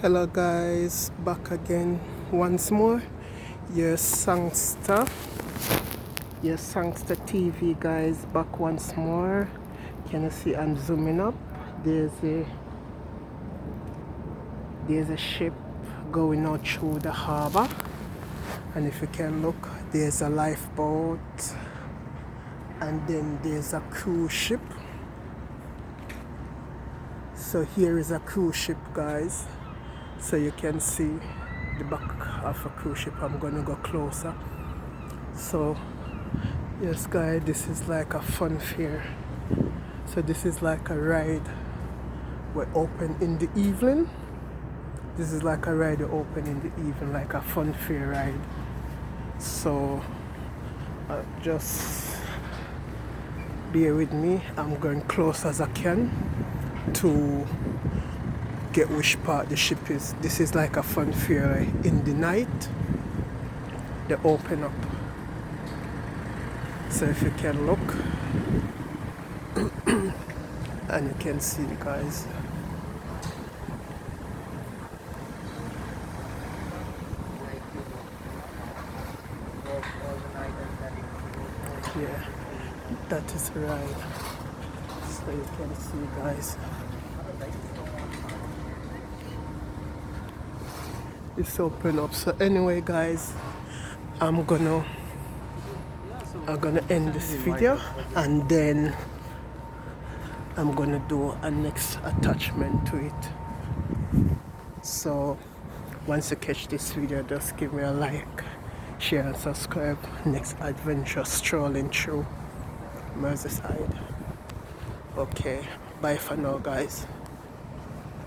Hello guys, back again once more. Your Sangster TV guys, back once more. Can you see I'm zooming up? There's a ship going out through the harbor, and if you can look, there's a lifeboat, and then there's a cruise ship. So here is a cruise ship guys, so you can see the back of a cruise ship. I'm gonna go closer. So yes guys, this is like a fun fair. So this is like a ride we open in the evening. This is like a ride we open in the evening, like a fun fair ride. So just bear with me. I'm going close as I can to get which part the ship is. This is like a fun fair in the night. They open up. So if you can look and you can see guys. Yeah, that is right. So you can see guys. It's open up. So anyway guys, I'm gonna end this video, and then I'm gonna do a next attachment to it. So once you catch this video, just give me a like, share and subscribe. Next adventure strolling through Merseyside. Okay, bye for now guys.